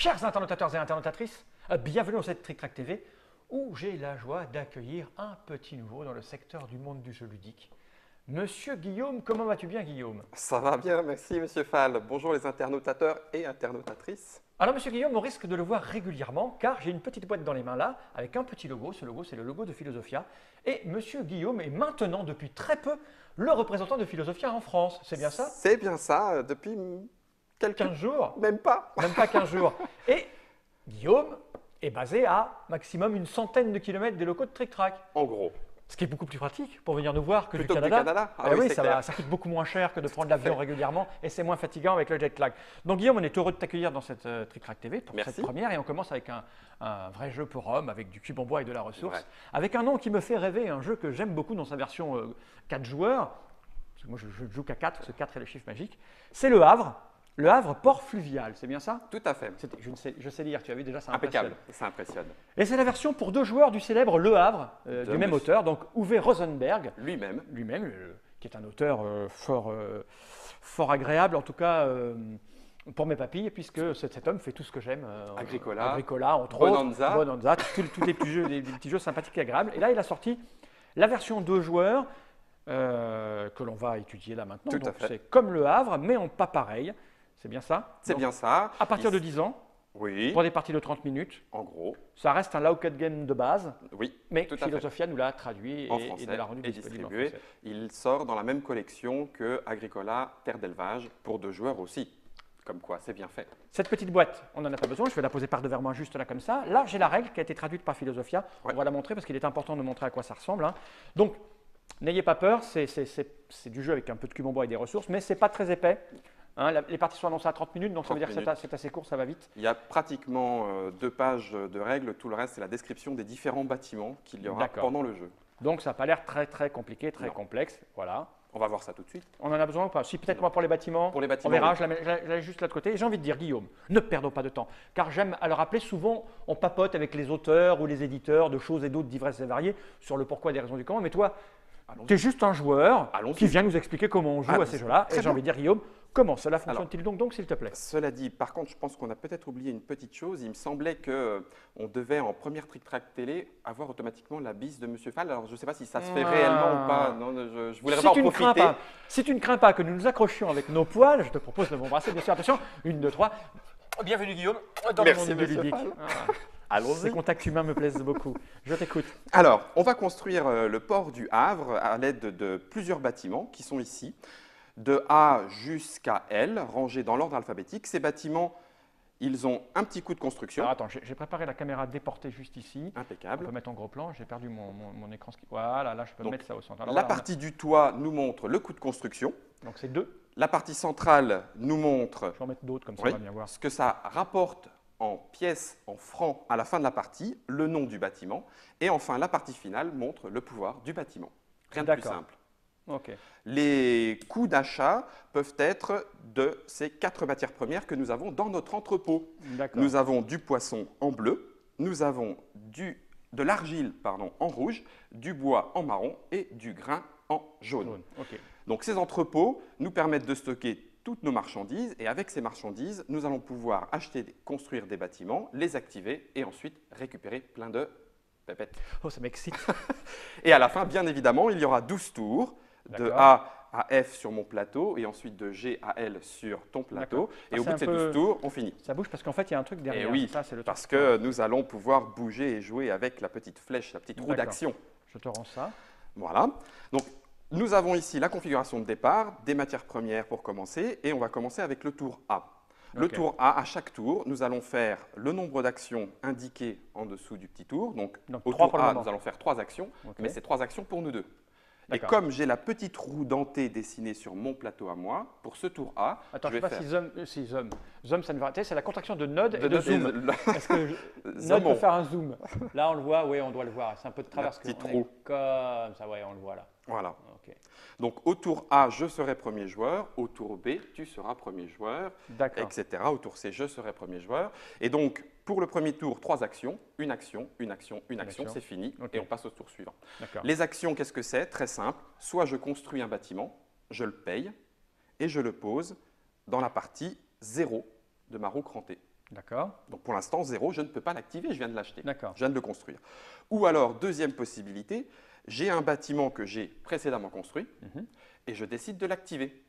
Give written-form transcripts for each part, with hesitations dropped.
Chers internautateurs et internautatrices, bienvenue dans cette Trick Track TV où j'ai la joie d'accueillir un petit nouveau dans le secteur du monde du jeu ludique. Monsieur Guillaume, comment vas-tu bien Guillaume? Ça va bien, merci Monsieur Fall. Bonjour les internautateurs et internautatrices. Alors Monsieur Guillaume, on risque de le voir régulièrement car j'ai une petite boîte dans les mains là avec un petit logo. Ce logo, c'est le logo de Philosophia. Et Monsieur Guillaume est maintenant depuis très peu le représentant de Philosophia en France. C'est bien ça? C'est bien ça, depuis quelques 15 jours? Même pas. Même pas 15 jours. Et Guillaume est basé à maximum une centaine de kilomètres des locaux de Trick Track. En gros. Ce qui est beaucoup plus pratique pour venir nous voir que Plutôt du que Canada. du Canada. Ah Eh oui, oui, c'est clair. ça coûte beaucoup moins cher que de prendre l'avion régulièrement et c'est moins fatigant avec le jet lag. Donc Guillaume, on est heureux de t'accueillir dans cette Trick Track TV pour Merci. cette première et on commence avec un vrai jeu pour hommes avec du cube en bois et de la ressource. Ouais. Avec un nom qui me fait rêver, un jeu que j'aime beaucoup dans sa version 4 joueurs. Parce que moi je joue qu'à 4, parce que 4 est le chiffre magique. C'est Le Havre. Le Havre, port fluvial, c'est bien ça? Tout à fait. Je sais lire, tu as vu déjà, c'est Impeccable, impressionnant. ça impressionne. Et c'est la version pour 2 joueurs du célèbre Le Havre, du même auteur, donc Uwe Rosenberg, Lui-même. qui est un auteur fort agréable, en tout cas pour mes papilles, puisque cet homme fait tout ce que j'aime. Agricola, entre Bonanza. autres. Bonanza, tous les petits jeux sympathiques et agréables. Et là, il a sorti la version 2 joueurs que l'on va étudier là maintenant. Tout à Donc, fait. c'est comme Le Havre, mais en pas pareil. C'est bien ça? C'est Donc, bien ça. À partir de 10 ans, Oui, pour des parties de 30 minutes. en gros. Ça reste un low-cut game de base, Oui, mais tout à fait. Philosophia nous l'a traduit En et français nous l'a rendu et disponible en distribué. français. Il sort dans la même collection que Agricola, Terre d'élevage, pour 2 joueurs aussi. Comme quoi, c'est bien fait. Cette petite boîte, on n'en a pas besoin, je vais la poser par devers moi juste là comme ça. Là, j'ai la règle qui a été traduite par Philosophia. Ouais. On va la montrer parce qu'il est important de montrer à quoi ça ressemble. Hein. Donc, n'ayez pas peur, c'est du jeu avec un peu de cube en bois et des ressources, mais c'est pas très épais. Hein, les parties sont annoncées à 30 minutes, donc ça veut 30 dire que c'est assez court, ça va vite. Il y a pratiquement 2 pages de règles, tout le reste c'est la description des différents bâtiments qu'il y aura D'accord. pendant le jeu. Donc, ça n'a pas l'air très compliqué, très Non. complexe. Voilà. On va voir ça tout de suite. On en a besoin ou pas? Si, peut-être moi pour les bâtiments. Pour les bâtiments, On verra, oui. je la mets juste de l'autre côté. Et j'ai envie de dire, Guillaume, ne perdons pas de temps. Car j'aime à le rappeler, souvent, on papote avec les auteurs ou les éditeurs de choses et d'autres diverses et variées sur le pourquoi et des raisons du comment. Mais toi, Allons-y. tu es juste un joueur Allons-y. qui vient nous expliquer comment on joue à Allons-y. ces jeux-là. Et Très j'ai envie de dire, Guillaume, comment cela fonctionne-t-il donc, s'il te plaît? Cela dit, par contre, je pense qu'on a peut-être oublié une petite chose. Il me semblait qu'on devait, en première Trick Track télé, avoir automatiquement la bise de Monsieur Fall. Alors, je ne sais pas si ça se fait réellement ou pas. Non, je voulais pas en profiter. Si tu ne crains pas que nous nous accrochions avec nos poils, je te propose de m'embrasser, bien sûr. Attention, 1, 2, 3. Bienvenue, Guillaume, dans Merci, le monde du Monsieur ludique. Fall. Ah. Allons-y. Ces contacts humains me plaisent beaucoup. Je t'écoute. Alors, on va construire le port du Havre à l'aide de plusieurs bâtiments qui sont ici, de A jusqu'à L, rangés dans l'ordre alphabétique. Ces bâtiments, ils ont un petit coup de construction. Alors attends, j'ai préparé la caméra déportée juste ici. On Impeccable. peut mettre en gros plan. J'ai perdu mon écran. Voilà, là je peux Donc, mettre ça au centre. Alors, La voilà, partie du toit nous montre le coup de construction. donc c'est 2. La partie centrale nous montre Je vais en mettre d'autres comme ça, Oui. on va bien voir. ce que ça rapporte en pièces, en francs à la fin de la partie, le nom du bâtiment. Et enfin, la partie finale montre le pouvoir du bâtiment. Rien de plus D'accord. simple. Ok. Les coûts d'achat peuvent être de ces 4 matières premières que nous avons dans notre entrepôt. D'accord. Nous avons du poisson en bleu, nous avons de l'argile en rouge, du bois en marron et du grain en jaune. Jaune. Ok. Donc ces entrepôts nous permettent de stocker toutes nos marchandises et avec ces marchandises, nous allons pouvoir acheter, construire des bâtiments, les activer et ensuite récupérer plein de pépettes. Oh, ça m'excite. Et à la fin, bien évidemment, il y aura 12 tours de D'accord. A à F sur mon plateau et ensuite de G à L sur ton plateau. D'accord. Et Ah, au c'est bout de un ces peu- 12 tours, on finit. Ça bouge parce qu'en fait il y a un truc derrière. Et oui, ça, c'est le parce truc. que nous allons pouvoir bouger et jouer avec la petite flèche, la petite roue D'accord. d'action. Je te rends ça. Voilà. Donc, nous avons ici la configuration de départ, des matières premières pour commencer, et on va commencer avec le tour A. Le Ok. tour A, à chaque tour, nous allons faire le nombre d'actions indiquées en dessous du petit tour. Donc au 3 tour pour le A, moment. nous allons faire 3 actions, Ok. mais c'est 3 actions pour nous deux. Et D'accord. comme j'ai la petite roue dentée dessinée sur mon plateau à moi, pour ce tour A, Attends, je je vais sais pas faire… si zoom. Zoom, ça ne va. Tu sais, c'est la contraction de node et de de- zoom. Est-ce que node Zoomons. peut faire un zoom? Là, on le voit. Oui, on doit le voir. C'est un peu de travers. petite parce qu'on est roue. Comme ça, ouais, on le voit là. Voilà. Ok. Donc au tour A, je serai premier joueur. Au tour B, tu seras premier joueur. D'accord. Etc. Au tour C, je serai premier joueur. Et donc, pour le premier tour, 3 actions, une action, une action, une action, action. c'est fini, Ok. et on passe au tour suivant. D'accord. Les actions, qu'est-ce que c'est? Très simple. Soit je construis un bâtiment, je le paye, et je le pose dans la partie 0 de ma roue crantée. D'accord. Donc pour l'instant, 0, je ne peux pas l'activer, je viens de l'acheter. D'accord. Je viens de le construire. Ou alors, deuxième possibilité, j'ai un bâtiment que j'ai précédemment construit et je décide de l'activer.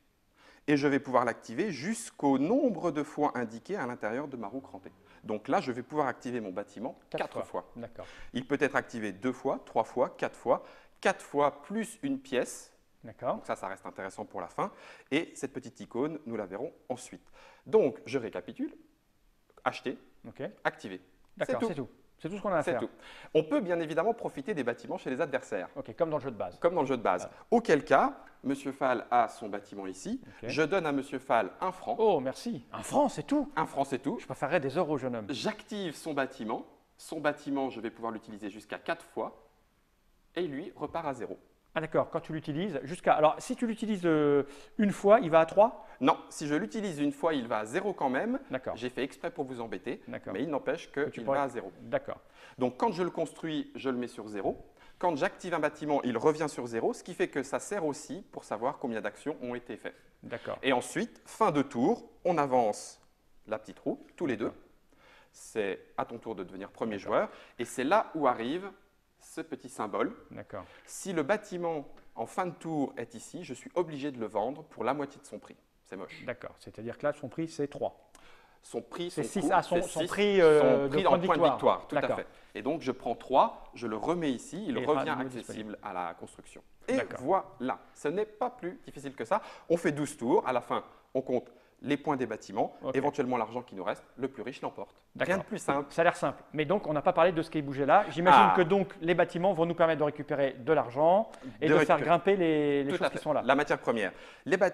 Et je vais pouvoir l'activer jusqu'au nombre de fois indiqué à l'intérieur de ma roue crantée. Donc là, je vais pouvoir activer mon bâtiment 4 fois. D'accord. Il peut être activé 2 fois, 3 fois, 4 fois. 4 fois plus une pièce. D'accord. Donc ça reste intéressant pour la fin. Et cette petite icône, nous la verrons ensuite. Donc, je récapitule. Acheter, activer. D'accord, c'est tout. C'est tout ce qu'on a à faire. C'est tout. On peut bien évidemment profiter des bâtiments chez les adversaires. Ok, comme dans le jeu de base. Comme dans le jeu de base. Voilà. Auquel cas, M. Fall a son bâtiment ici. Je donne à M. Fall 1 franc. Oh, merci. 1 franc, c'est tout. 1 franc, c'est tout. Je préférerais des euros, jeune homme. J'active son bâtiment. Son bâtiment, je vais pouvoir l'utiliser jusqu'à 4 fois. Et lui repart à 0. Ah d'accord, quand tu l'utilises jusqu'à… Alors, si tu l'utilises une fois, il va à 3 ? Non, si je l'utilise une fois, il va à 0 quand même. D'accord. J'ai fait exprès pour vous embêter, D'accord. mais il n'empêche qu'il va à 0. D'accord. Donc, quand je le construis, je le mets sur 0. Quand j'active un bâtiment, il revient sur 0, ce qui fait que ça sert aussi pour savoir combien d'actions ont été faites. D'accord. Et ensuite, fin de tour, on avance la petite roue, tous les deux. C'est à ton tour de devenir premier joueur. Et c'est là où arrive ce petit symbole. D'accord. Si le bâtiment en fin de tour est ici, je suis obligé de le vendre pour la moitié de son prix. C'est moche. D'accord. C'est-à-dire que là, son prix, c'est 3. Son prix, C'est son 6 coût, à son c'est prix, son de prix point en de point de victoire. Tout à D'accord. fait. Et donc, je prends 3, je le remets ici, il Et revient à nouveau accessible à la construction. Et D'accord. voilà, ce n'est pas plus difficile que ça. On fait 12 tours. À la fin, on compte les points des bâtiments, éventuellement l'argent qui nous reste. Le plus riche l'emporte. Rien de plus simple. Ça a l'air simple. Mais donc, on n'a pas parlé de ce qui bougeait là. J'imagine que donc les bâtiments vont nous permettre de récupérer de l'argent et de faire grimper les choses qui sont là. La matière première.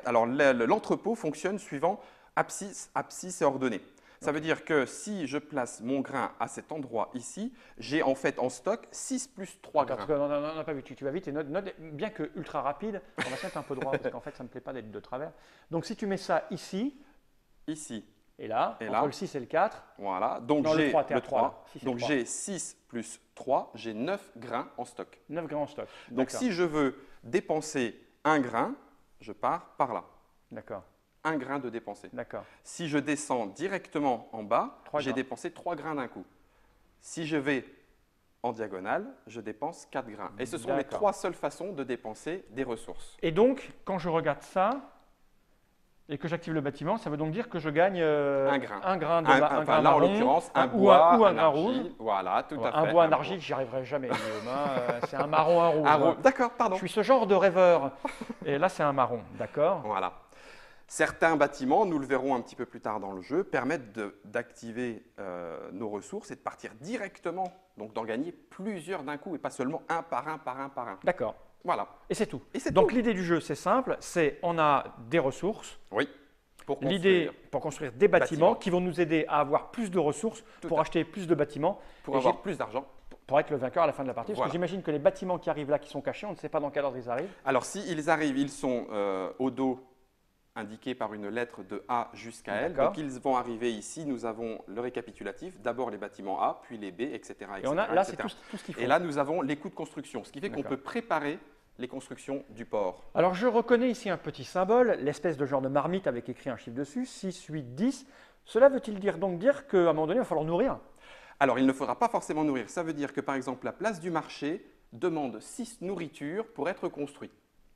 Alors, l'entrepôt fonctionne suivant abscisse et ordonnée. Ça veut dire que si je place mon grain à cet endroit ici, j'ai en fait en stock 6 plus 3 grains. On n'a pas vu, tu vas vite et note, bien que ultra rapide, on va se mettre un peu droit parce qu'en fait ça ne me plaît pas d'être de travers. Donc si tu mets ça ici, et là, entre le 6 et le 4, voilà. Donc dans j'ai le 3, le 3. Donc 3. j'ai 6 plus 3, j'ai 9 grains en stock. 9 grains en stock. Donc si je veux dépenser un grain, je pars par là. D'accord. Un grain de dépenser. D'accord. Si je descends directement en bas, j'ai dépensé 3 grains d'un coup. Si je vais en diagonale, je dépense 4 grains. Et ce sont les 3 seules façons de dépenser des ressources. Et donc, quand je regarde ça et que j'active le bâtiment, ça veut donc dire que je gagne un grain. Un grain là, marron, en l'occurrence, un bois, ou un grain rouge. Voilà, tout à fait. Un bois, un argile, j'y arriverai jamais, Guillaume. C'est un marron, un rouge. D'accord, pardon. Je suis ce genre de rêveur. Et là, c'est un marron, d'accord. Voilà. Certains bâtiments, nous le verrons un petit peu plus tard dans le jeu, permettent d'activer nos ressources et de partir directement, donc d'en gagner plusieurs d'un coup et pas seulement un par un par un par un. D'accord. Voilà. Et c'est tout. Donc l'idée du jeu, c'est simple, c'est on a des ressources. Oui. L'idée pour construire des bâtiments qui vont nous aider à avoir plus de ressources, pour acheter plus de bâtiments. Pour avoir plus d'argent. Pour être le vainqueur à la fin de la partie. Parce que j'imagine que les bâtiments qui arrivent là, qui sont cachés, on ne sait pas dans quel ordre ils arrivent. Alors s'ils arrivent, ils sont au dos indiqués par une lettre de A jusqu'à L. Donc ils vont arriver ici, nous avons le récapitulatif, d'abord les bâtiments A, puis les B, etc. Et on a, là, c'est tout ce qu'il faut. Et là, nous avons les coûts de construction, ce qui fait qu'on peut préparer les constructions du port. Alors je reconnais ici un petit symbole, l'espèce de genre de marmite avec écrit un chiffre dessus, 6, 8, 10. Cela veut-il dire qu'à un moment donné, il va falloir nourrir? Alors il ne faudra pas forcément nourrir. Ça veut dire que par exemple, la place du marché demande 6 nourritures pour être construite.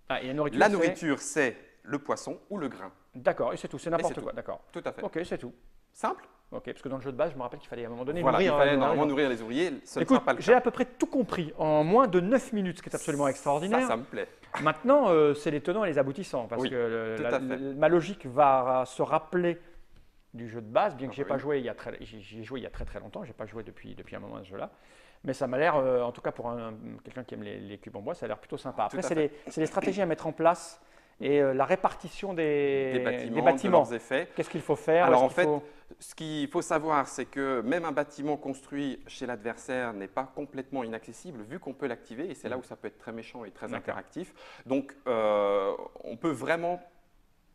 Ah, et la nourriture, c'est le poisson ou le grain. D'accord, et c'est tout, c'est n'importe quoi, d'accord. Tout à fait. Ok, c'est tout. Simple. Ok, parce que dans le jeu de base, je me rappelle qu'il fallait à un moment donné nourrir. Il fallait normalement nourrir les ouvriers, ce ne sera pas le cas. J'ai à peu près tout compris en moins de 9 minutes, ce qui est absolument extraordinaire. Ça me plaît. Maintenant, c'est les tenants et les aboutissants, parce que ma logique va se rappeler du jeu de base, bien que j'ai pas joué il y a très longtemps, j'ai pas joué depuis un moment à ce jeu-là. Mais ça m'a l'air, en tout cas pour quelqu'un qui aime les cubes en bois, ça a l'air plutôt sympa. Après, c'est les stratégies à mettre en place et la répartition des bâtiments. De leurs effets. Qu'est-ce qu'il faut faire? Alors en fait, ce qu'il faut savoir, c'est que même un bâtiment construit chez l'adversaire n'est pas complètement inaccessible vu qu'on peut l'activer et c'est là où ça peut être très méchant et très interactif. Donc on peut vraiment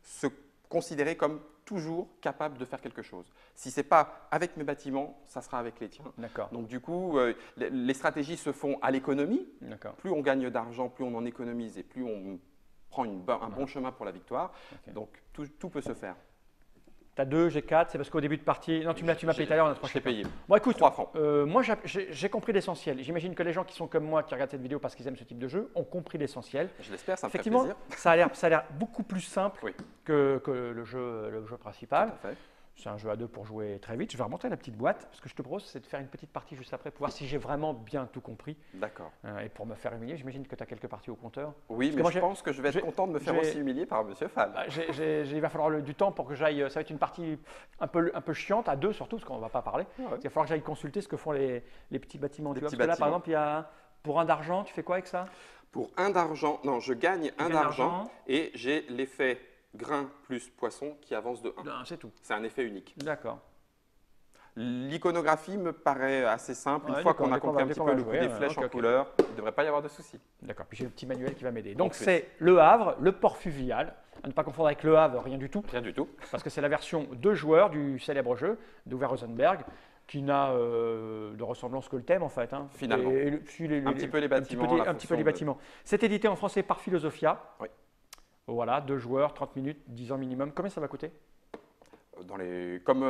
se considérer comme toujours capable de faire quelque chose. Si ce n'est pas avec mes bâtiments, ça sera avec les tiens. Donc du coup, les stratégies se font à l'économie. Plus on gagne d'argent, plus on en économise et plus on prend un bon chemin pour la victoire. Donc tout peut se faire. Tu as 2, j'ai 4, c'est parce qu'au début de partie. Non, tu m'as payé tout à l'heure, on a 3 Je t'ai payé. Bon, écoute, 3 francs. moi j'ai compris l'essentiel. J'imagine que les gens qui sont comme moi, qui regardent cette vidéo parce qu'ils aiment ce type de jeu, ont compris l'essentiel. Je l'espère, ça me fait Effectivement, plaisir. ça a l'air beaucoup plus simple Oui. que le jeu principal. Tout à fait. C'est un jeu à 2 pour jouer très vite. Je vais remonter la petite boîte. Ce que je te propose, c'est de faire une petite partie juste après pour voir si j'ai vraiment bien tout compris. D'accord. Et pour me faire humilier, j'imagine que tu as quelques parties au compteur. Oui, mais moi, je pense que je vais être content de me faire aussi humilier par Monsieur Fall. Il va falloir du temps pour que j'aille. Ça va être une partie un peu chiante, à 2 surtout, parce qu'on ne va pas parler. Ouais. Il va falloir que j'aille consulter ce que font les petits bâtiments. Les Tu vois, petits parce que là, par bâtiments. exemple, il y a, pour 1 d'argent, tu fais quoi avec ça? Pour 1 d'argent, non, je gagne 1 gagnes d'argent l'argent. et j'ai l'effet grain plus poisson qui avance de 1. C'est tout. C'est un effet unique. D'accord. L'iconographie me paraît assez simple. Une Ouais, fois d'accord, qu'on a dès qu'on compris va- un dès petit qu'on peu va le coup jouer, des flèches ok, en ok. couleur, il ne devrait pas y avoir de soucis. D'accord. Puis j'ai le petit manuel qui va m'aider. Donc plus. c'est Le Havre, le port fluvial. À ne pas confondre avec Le Havre, rien du tout. Rien du tout. Parce que c'est la version 2 joueurs du célèbre jeu d'Uwe Rosenberg, qui n'a de ressemblance que le thème en fait. Hein. Finalement. Un petit peu les bâtiments, la Un petit peu fonction les de- bâtiments. C'est édité en français par Philosophia. Oui. Voilà, 2 joueurs, 30 minutes, 10 ans minimum. Combien ça va coûter? Comme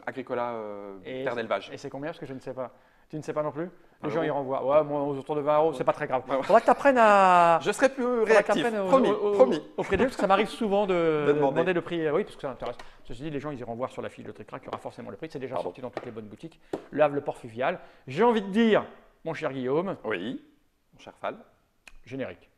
Agricola, Et- terre d'élevage. Et c'est combien? Parce que je ne sais pas. Tu ne sais pas non plus? Les 20 gens y euros. renvoient. Ouais, moi, autour de 20 euros, c'est pas très grave. Ouais, ouais. Faudra que tu apprennes à. Je serai plus Faudra que réactif. t'apprennes Promis, promis. au prix des jeux, parce que ça m'arrive souvent de demander. demander le prix. Oui, parce que ça intéresse. Ceci dit, les gens, ils iront voir sur la fiche de Trick Track, il y aura forcément le prix. C'est déjà Pardon. sorti dans toutes les bonnes boutiques. Le Havre, le port fluvial. J'ai envie de dire, mon cher Guillaume, Oui, mon cher Fall. générique.